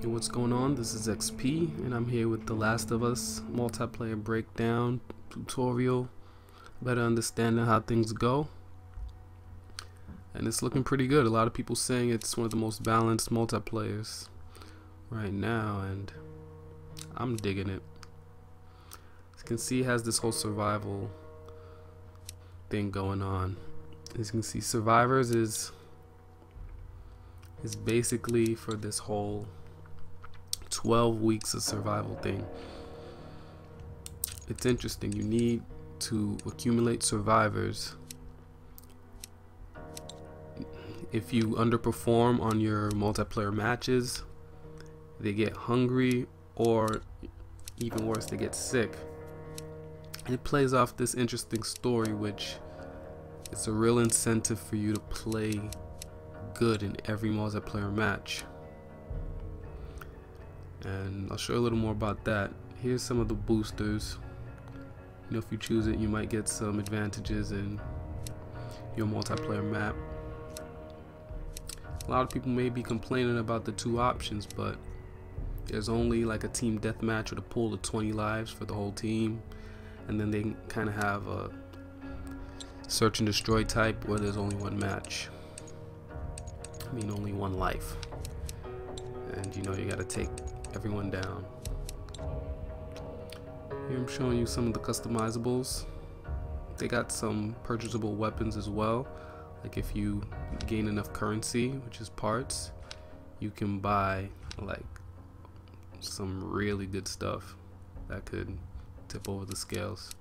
Hey, what's going on? This is XP and I'm here with The Last of Us multiplayer breakdown tutorial, better understanding how things go, and it's looking pretty good. A lot of people saying it's one of the most balanced multiplayers right now, and I'm digging it. As you can see, it has this whole survival thing going on. As you can see, survivors is basically for this whole 12 weeks of survival thing. It's interesting. You need to accumulate survivors. If you underperform on your multiplayer matches, they get hungry, or even worse, they get sick. And it plays off this interesting story, which is a real incentive for you to play good in every multiplayer match. And I'll show you a little more about that. Here's some of the boosters. You know, if you choose it, you might get some advantages in your multiplayer map. A lot of people may be complaining about the two options, but there's only like a team deathmatch with a pool of 20 lives for the whole team, and then they kind of have a search and destroy type where there's only one match. I mean, only one life, and you know, you got to take everyone down. Here I'm showing you some of the customizables. They got some purchasable weapons as well. Like if you gain enough currency, which is parts, you can buy like some really good stuff that could tip over the scales.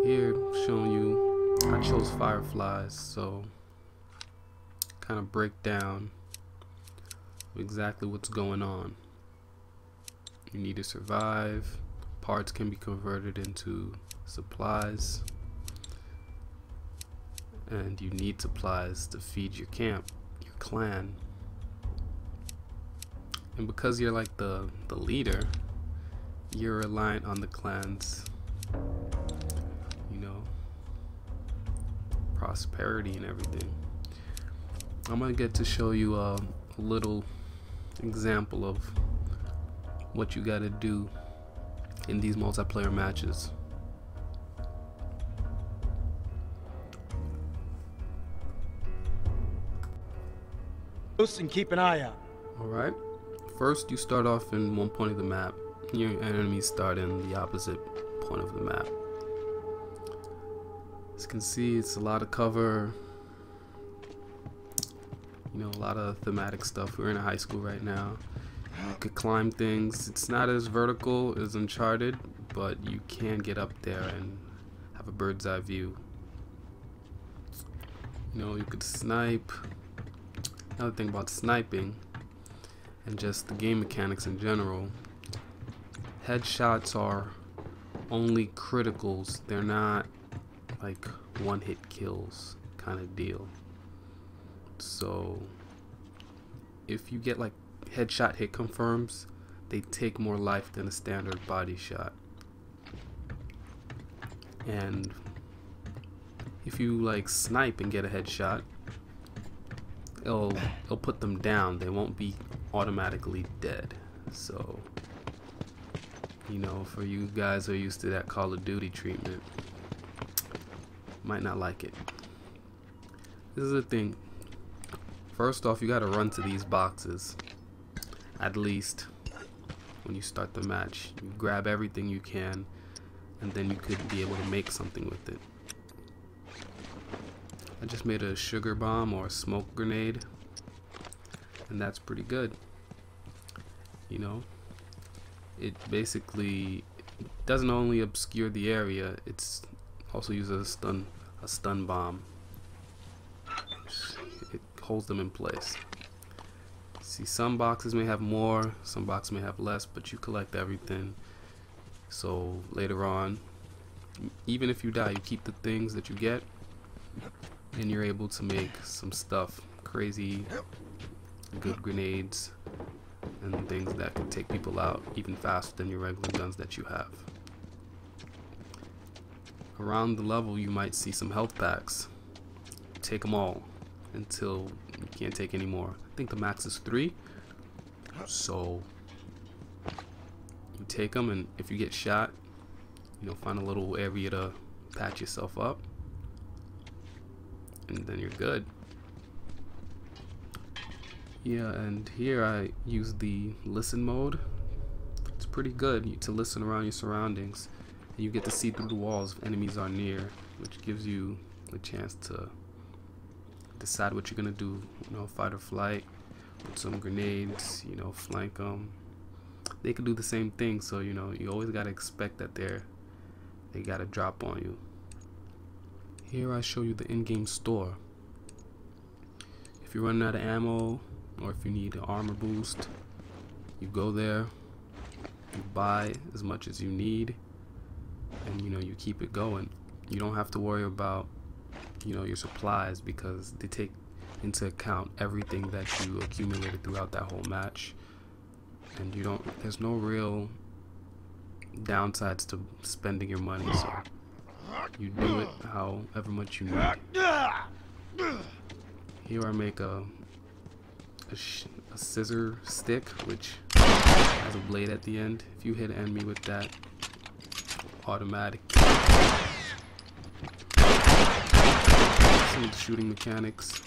Here showing you, I chose fireflies, so kind of break down exactly what's going on. You need to survive. Parts can be converted into supplies, and you need supplies to feed your camp, your clan. And because you're like the leader, you're reliant on the clan's, you know, prosperity and everything. I'm gonna get to show you a little example of what you gotta do in these multiplayer matches. And keep an eye out. Alright, first you start off in one point of the map. Your enemies start in the opposite point of the map. As you can see, it's a lot of cover, you know, a lot of thematic stuff. We're in a high school right now. You could climb things. It's not as vertical as Uncharted, but you can get up there and have a bird's eye view. You know, you could snipe. Another thing about sniping and just the game mechanics in general, headshots are only criticals. They're not like one-hit kills kind of deal. So if you get like headshot hit confirms, they take more life than a standard body shot. And if you like snipe and get a headshot, it'll put them down. They won't be automatically dead. So, you know, for you guys who are used to that Call of Duty treatment, might not like it. This is the thing. First off, you gotta run to these boxes. At least when you start the match, you grab everything you can, and then you could be able to make something with it. I just made a sugar bomb or a smoke grenade, and that's pretty good. You know, it basically doesn't only obscure the area, it's also uses a stun bomb. It holds them in place. See, some boxes may have more, some boxes may have less, but you collect everything. So later on, even if you die, you keep the things that you get, and you're able to make some stuff, crazy good grenades and things that can take people out even faster than your regular guns that you have. Around the level you might see some health packs. Take them all until you You can't take any more. I think the max is 3. So you take them, and if you get shot, you know, find a little area to patch yourself up, and then you're good. Yeah, and here I use the listen mode. It's pretty good to listen around your surroundings, and you get to see through the walls if enemies are near, which gives you a chance to decide what you're gonna do. You know, fight or flight, put some grenades, you know, flank them. They could do the same thing, so you know, you always gotta expect that they gotta drop on you. Here I show you the in-game store. If you're running out of ammo, or if you need an armor boost, you go there, you buy as much as you need, and you know, you keep it going. You don't have to worry about, you know, your supplies, because they take into account everything that you accumulated throughout that whole match, and there's no real downsides to spending your money, so you do it however much you need. Here I make a scissor stick, which has a blade at the end. If you hit an enemy with that, automatic. Some of the shooting mechanics.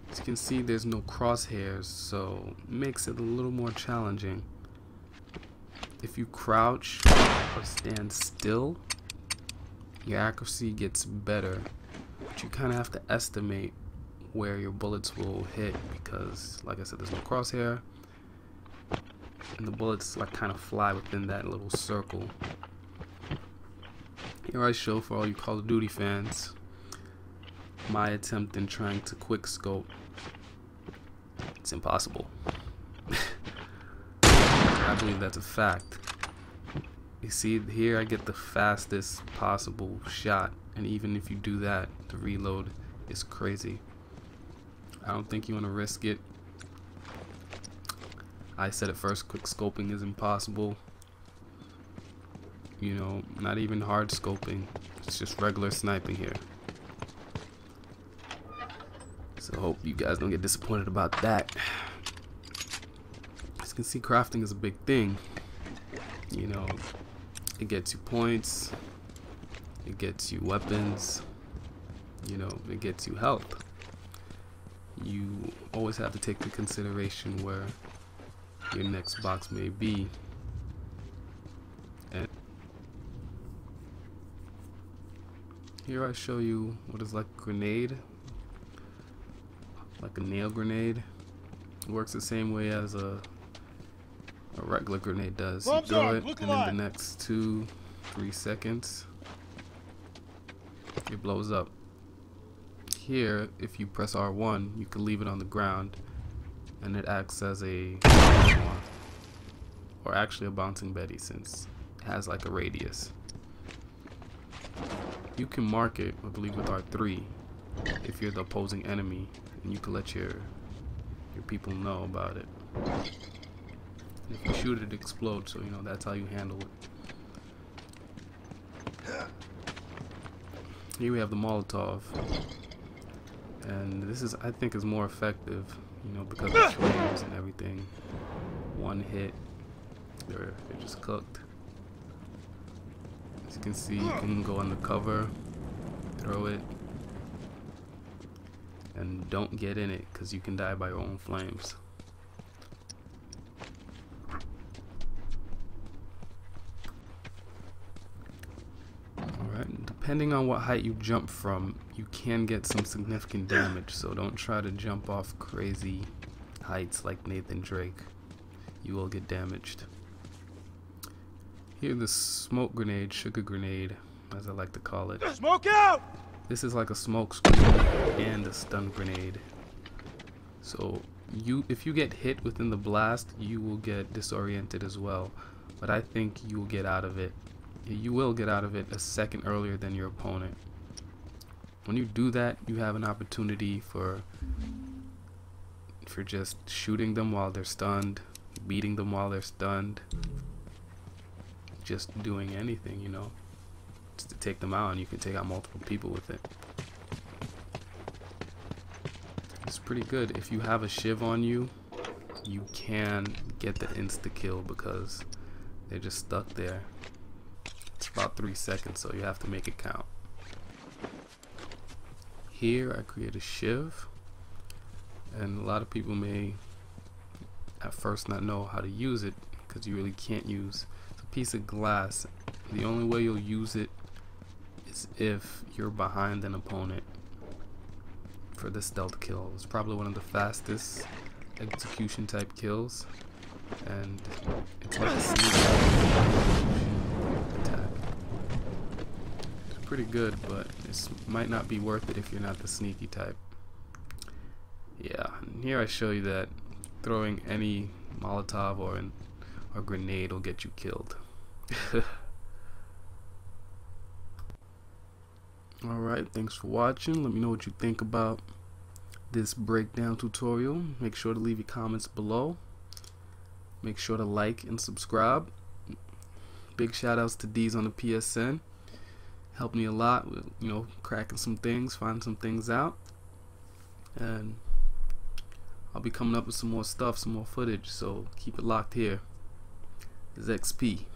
As you can see, there's no crosshairs, so it makes it a little more challenging. If you crouch or stand still, your accuracy gets better, but you kind of have to estimate where your bullets will hit, because like I said, there's no crosshair, and the bullets like kind of fly within that little circle. Here I show, for all you Call of Duty fans, my attempt in trying to quick scope. It's impossible. I believe that's a fact. You see here, I get the fastest possible shot, and even if you do that, the reload is crazy. I don't think you want to risk it. I said it first, quick scoping is impossible. You know, not even hard scoping, it's just regular sniping here. So hope you guys don't get disappointed about that. As you can see, crafting is a big thing. You know, it gets you points, it gets you weapons, you know, it gets you health. You always have to take into consideration where your next box may be. And here I show you what is like a grenade, like a nail grenade. It works the same way as a regular grenade does. You throw it, and in the next 2-3 seconds, it blows up. Here, if you press R1, you can leave it on the ground, and it acts as a, or actually a bouncing Betty, since it has like a radius. You can mark it, I believe, with R3 if you're the opposing enemy, and you can let your people know about it. If you shoot it, it explodes, so you know that's how you handle it. Here we have the Molotov, and this is, I think, is more effective, you know, because of flames and everything. One hit, they're just cooked. As you can see, you can go undercover, throw it, and don't get in it, because you can die by your own flames. Alright, depending on what height you jump from, you can get some significant damage, so don't try to jump off crazy heights like Nathan Drake. You will get damaged. Here, the smoke grenade, sugar grenade, as I like to call it. Smoke out! This is like a smoke screen and a stun grenade. So if you get hit within the blast, you will get disoriented as well. But I think you will get out of it. You will get out of it a second earlier than your opponent. When you do that, you have an opportunity for just shooting them while they're stunned, beating them while they're stunned, just doing anything, you know, just to take them out, and you can take out multiple people with it. pretty good. If you have a shiv on you, you can get the insta kill because they're just stuck there. It's about 3 seconds, so you have to make it count. Here I create a shiv, and a lot of people may at first not know how to use it because you really can't use. It's a piece of glass. The only way you'll use it is if you're behind an opponent for the stealth kill. It's probably one of the fastest execution type kills, and it's like a sneak attack. It's pretty good, but it might not be worth it if you're not the sneaky type. Yeah, and here I show you that throwing any Molotov or grenade will get you killed. Alright, thanks for watching. Let me know what you think about this breakdown tutorial. Make sure to leave your comments below. Make sure to like and subscribe. Big shout outs to Deez on the PSN. Helped me a lot with, you know, cracking some things, finding some things out. And I'll be coming up with some more stuff, some more footage, so keep it locked here. This is XP.